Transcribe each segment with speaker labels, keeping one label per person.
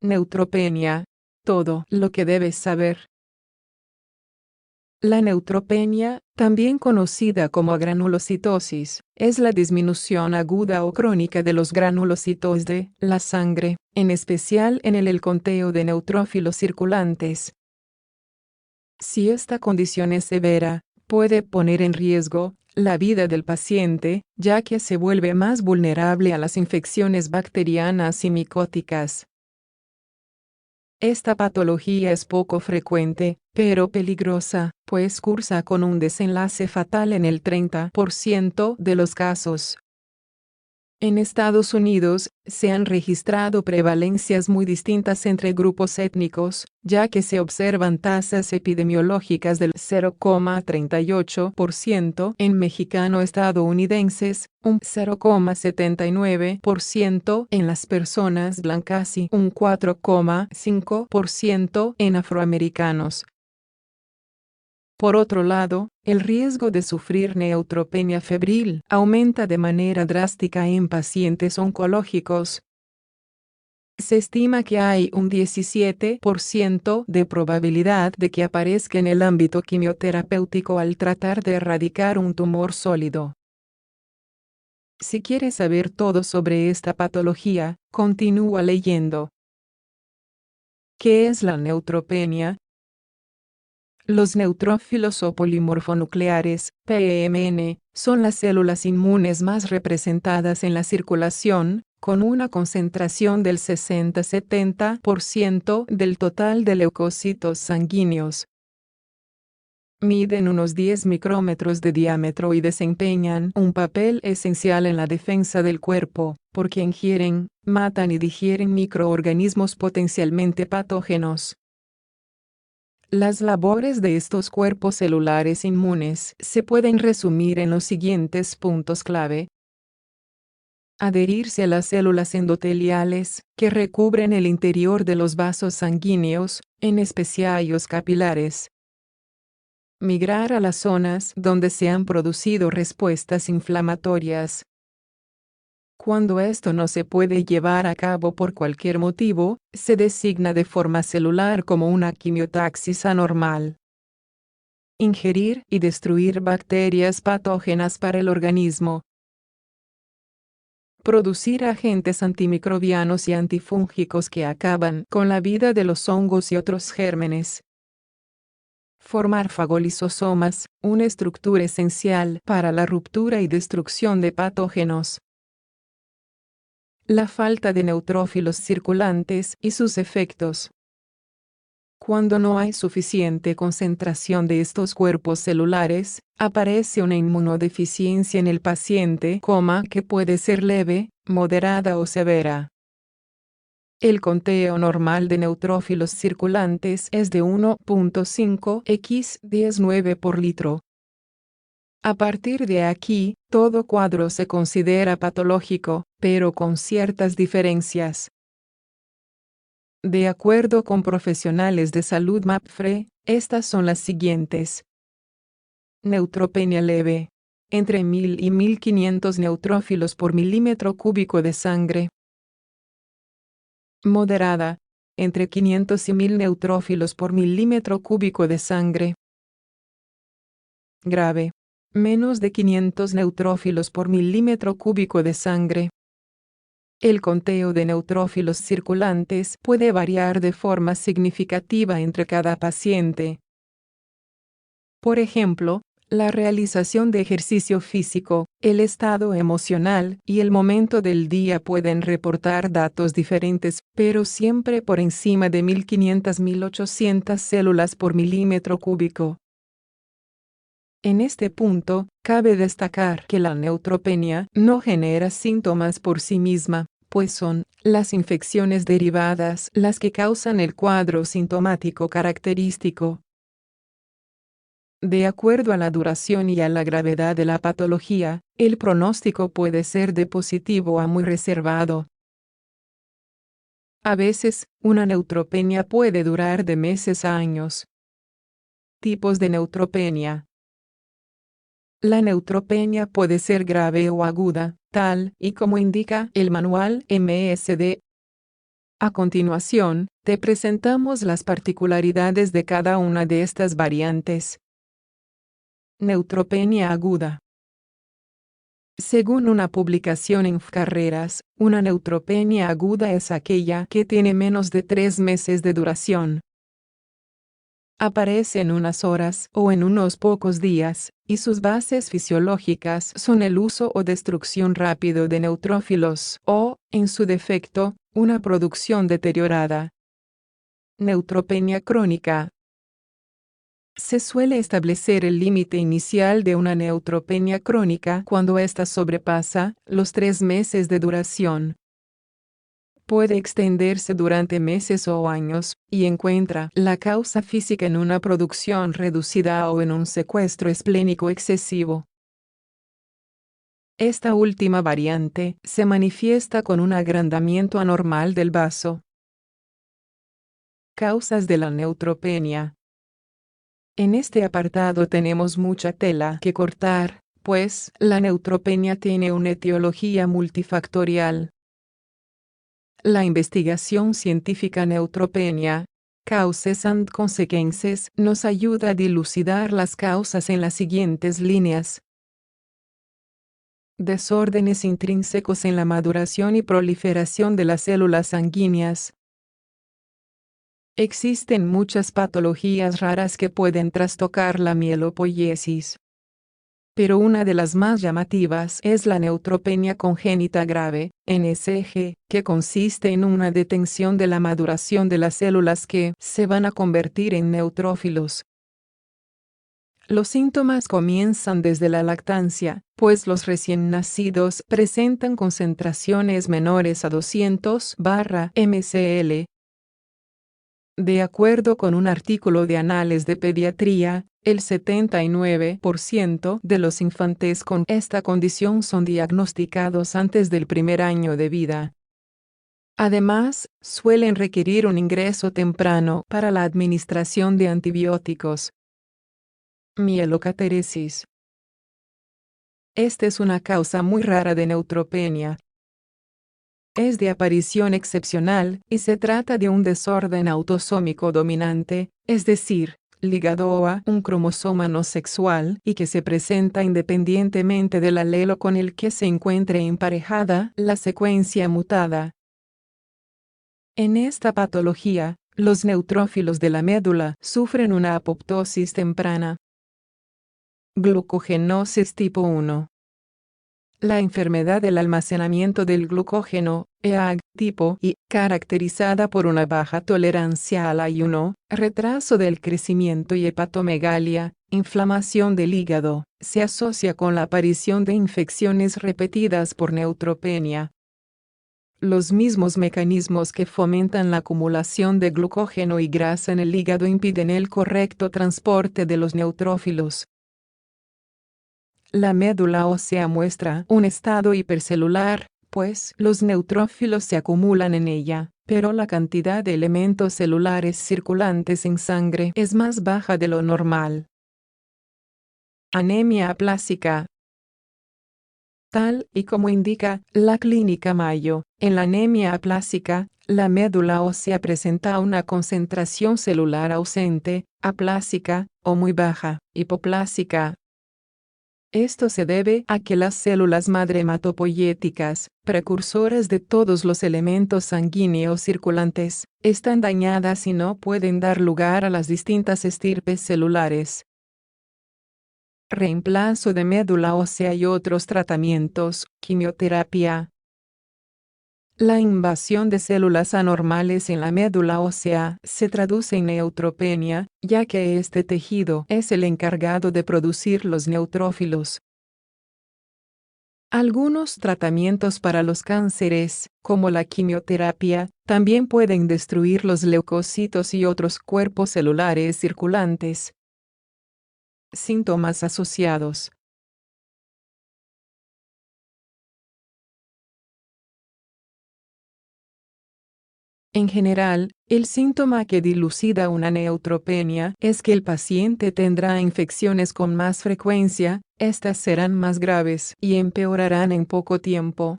Speaker 1: Neutropenia. Todo lo que debes saber. La neutropenia, también conocida como granulocitosis, es la disminución aguda o crónica de los granulocitos de la sangre, en especial en el conteo de neutrófilos circulantes. Si esta condición es severa, puede poner en riesgo la vida del paciente, ya que se vuelve más vulnerable a las infecciones bacterianas y micóticas. Esta patología es poco frecuente, pero peligrosa, pues cursa con un desenlace fatal en el 30% de los casos. En Estados Unidos, se han registrado prevalencias muy distintas entre grupos étnicos, ya que se observan tasas epidemiológicas del 0,38% en mexicano-estadounidenses, un 0,79% en las personas blancas y un 4,5% en afroamericanos. Por otro lado, el riesgo de sufrir neutropenia febril aumenta de manera drástica en pacientes oncológicos. Se estima que hay un 17% de probabilidad de que aparezca en el ámbito quimioterapéutico al tratar de erradicar un tumor sólido. Si quieres saber todo sobre esta patología, continúa leyendo. ¿Qué es la neutropenia? Los neutrófilos o polimorfonucleares, PMN, son las células inmunes más representadas en la circulación, con una concentración del 60-70% del total de leucocitos sanguíneos. Miden unos 10 micrómetros de diámetro y desempeñan un papel esencial en la defensa del cuerpo, porque ingieren, matan y digieren microorganismos potencialmente patógenos. Las labores de estos cuerpos celulares inmunes se pueden resumir en los siguientes puntos clave. Adherirse a las células endoteliales, que recubren el interior de los vasos sanguíneos, en especial los capilares. Migrar a las zonas donde se han producido respuestas inflamatorias. Cuando esto no se puede llevar a cabo por cualquier motivo, se designa de forma celular como una quimiotaxis anormal. Ingerir y destruir bacterias patógenas para el organismo. Producir agentes antimicrobianos y antifúngicos que acaban con la vida de los hongos y otros gérmenes. Formar fagolisosomas, una estructura esencial para la ruptura y destrucción de patógenos. La falta de neutrófilos circulantes y sus efectos. Cuando no hay suficiente concentración de estos cuerpos celulares, aparece una inmunodeficiencia en el paciente, que puede ser leve, moderada o severa. El conteo normal de neutrófilos circulantes es de 1.5 x 10⁹ por litro. A partir de aquí, todo cuadro se considera patológico, pero con ciertas diferencias. De acuerdo con profesionales de salud MAPFRE, estas son las siguientes. Neutropenia leve. Entre 1000 y 1500 neutrófilos por milímetro cúbico de sangre. Moderada. Entre 500 y 1000 neutrófilos por milímetro cúbico de sangre. Grave. Menos de 500 neutrófilos por milímetro cúbico de sangre. El conteo de neutrófilos circulantes puede variar de forma significativa entre cada paciente. Por ejemplo, la realización de ejercicio físico, el estado emocional y el momento del día pueden reportar datos diferentes, pero siempre por encima de 1500-1800 células por milímetro cúbico. En este punto, cabe destacar que la neutropenia no genera síntomas por sí misma, pues son las infecciones derivadas las que causan el cuadro sintomático característico. De acuerdo a la duración y a la gravedad de la patología, el pronóstico puede ser de positivo a muy reservado. A veces, una neutropenia puede durar de meses a años. Tipos de neutropenia. La neutropenia puede ser grave o aguda, tal y como indica el manual MSD. A continuación, te presentamos las particularidades de cada una de estas variantes. Neutropenia aguda. Según una publicación en Carreras, una neutropenia aguda es aquella que tiene menos de 3 meses de duración. Aparece en unas horas o en unos pocos días, y sus bases fisiológicas son el uso o destrucción rápido de neutrófilos o, en su defecto, una producción deteriorada. Neutropenia crónica. Se suele establecer el límite inicial de una neutropenia crónica cuando ésta sobrepasa los 3 meses de duración. Puede extenderse durante meses o años, y encuentra la causa física en una producción reducida o en un secuestro esplénico excesivo. Esta última variante se manifiesta con un agrandamiento anormal del vaso. Causas de la neutropenia. En este apartado tenemos mucha tela que cortar, pues la neutropenia tiene una etiología multifactorial. La investigación científica Neutropenia, Causes and Consequences nos ayuda a dilucidar las causas en las siguientes líneas. Desórdenes intrínsecos en la maduración y proliferación de las células sanguíneas. Existen muchas patologías raras que pueden trastocar la mielopoiesis. Pero una de las más llamativas es la neutropenia congénita grave, NSG, que consiste en una detención de la maduración de las células que se van a convertir en neutrófilos. Los síntomas comienzan desde la lactancia, pues los recién nacidos presentan concentraciones menores a 200/mcl. De acuerdo con un artículo de Anales de Pediatría, el 79% de los infantes con esta condición son diagnosticados antes del primer año de vida. Además, suelen requerir un ingreso temprano para la administración de antibióticos. Mielocateresis. Esta es una causa muy rara de neutropenia. Es de aparición excepcional, y se trata de un desorden autosómico dominante, es decir, ligado a un cromosoma no sexual y que se presenta independientemente del alelo con el que se encuentre emparejada la secuencia mutada. En esta patología, los neutrófilos de la médula sufren una apoptosis temprana. Glucogenosis tipo 1. La enfermedad del almacenamiento del glucógeno, EAG, tipo I, caracterizada por una baja tolerancia al ayuno, retraso del crecimiento y hepatomegalia, inflamación del hígado, se asocia con la aparición de infecciones repetidas por neutropenia. Los mismos mecanismos que fomentan la acumulación de glucógeno y grasa en el hígado impiden el correcto transporte de los neutrófilos. La médula ósea muestra un estado hipercelular, pues los neutrófilos se acumulan en ella, pero la cantidad de elementos celulares circulantes en sangre es más baja de lo normal. Anemia aplásica. Tal y como indica la clínica Mayo, en la anemia aplásica, la médula ósea presenta una concentración celular ausente, aplásica, o muy baja, hipoplásica. Esto se debe a que las células madre hematopoyéticas, precursoras de todos los elementos sanguíneos circulantes, están dañadas y no pueden dar lugar a las distintas estirpes celulares. Reemplazo de médula ósea y otros tratamientos, quimioterapia. La invasión de células anormales en la médula ósea se traduce en neutropenia, ya que este tejido es el encargado de producir los neutrófilos. Algunos tratamientos para los cánceres, como la quimioterapia, también pueden destruir los leucocitos y otros cuerpos celulares circulantes. Síntomas asociados. En general, El síntoma que dilucida una neutropenia es que el paciente tendrá infecciones con más frecuencia, estas serán más graves y empeorarán en poco tiempo.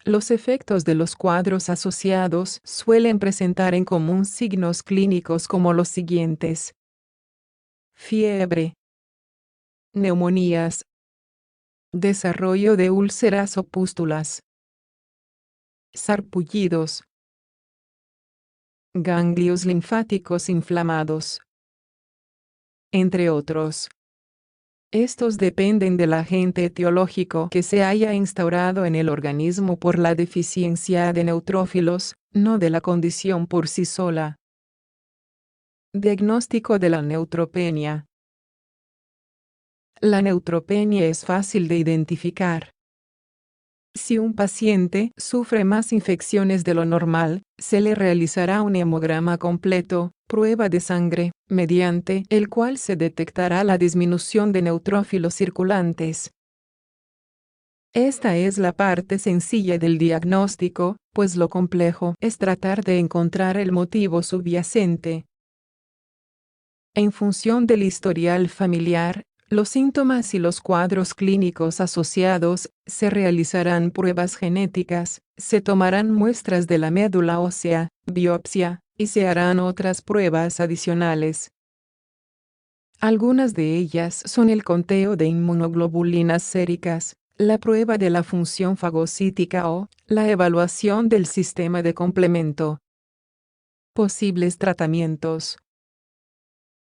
Speaker 1: Los efectos de los cuadros asociados suelen presentar en común signos clínicos como los siguientes: fiebre, neumonías, desarrollo de úlceras o pústulas, sarpullidos, ganglios linfáticos inflamados, entre otros. Estos dependen del agente etiológico que se haya instaurado en el organismo por la deficiencia de neutrófilos, no de la condición por sí sola. Diagnóstico de la neutropenia. La neutropenia es fácil de identificar. Si un paciente sufre más infecciones de lo normal, se le realizará un hemograma completo, prueba de sangre, mediante el cual se detectará la disminución de neutrófilos circulantes. Esta es la parte sencilla del diagnóstico, pues lo complejo es tratar de encontrar el motivo subyacente. En función del historial familiar, los síntomas y los cuadros clínicos asociados, se realizarán pruebas genéticas, se tomarán muestras de la médula ósea, biopsia, y se harán otras pruebas adicionales. Algunas de ellas son el conteo de inmunoglobulinas séricas, la prueba de la función fagocítica o la evaluación del sistema de complemento. Posibles tratamientos.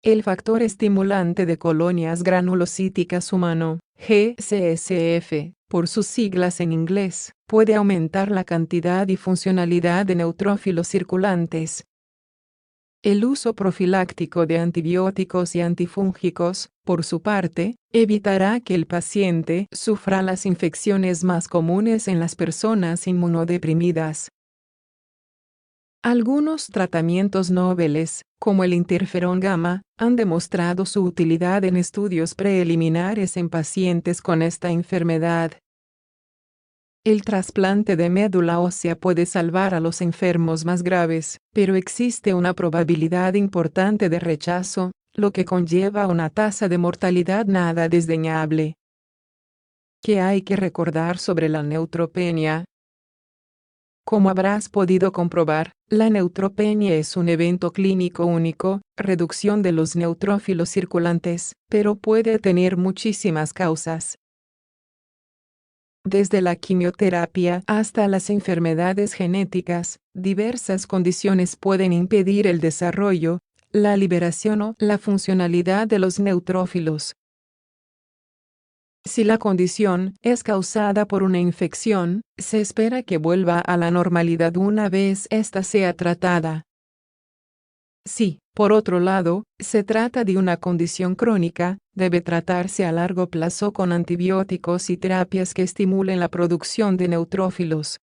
Speaker 1: El factor estimulante de colonias granulocíticas humano, GCSF, por sus siglas en inglés, puede aumentar la cantidad y funcionalidad de neutrófilos circulantes. El uso profiláctico de antibióticos y antifúngicos, por su parte, evitará que el paciente sufra las infecciones más comunes en las personas inmunodeprimidas. Algunos tratamientos noveles, como el interferón gamma, han demostrado su utilidad en estudios preliminares en pacientes con esta enfermedad. El trasplante de médula ósea puede salvar a los enfermos más graves, pero existe una probabilidad importante de rechazo, lo que conlleva una tasa de mortalidad nada desdeñable. ¿Qué hay que recordar sobre la neutropenia? Como habrás podido comprobar, la neutropenia es un evento clínico único, reducción de los neutrófilos circulantes, pero puede tener muchísimas causas. Desde la quimioterapia hasta las enfermedades genéticas, diversas condiciones pueden impedir el desarrollo, la liberación o la funcionalidad de los neutrófilos. Si la condición es causada por una infección, se espera que vuelva a la normalidad una vez ésta sea tratada. Si, por otro lado, se trata de una condición crónica, debe tratarse a largo plazo con antibióticos y terapias que estimulen la producción de neutrófilos.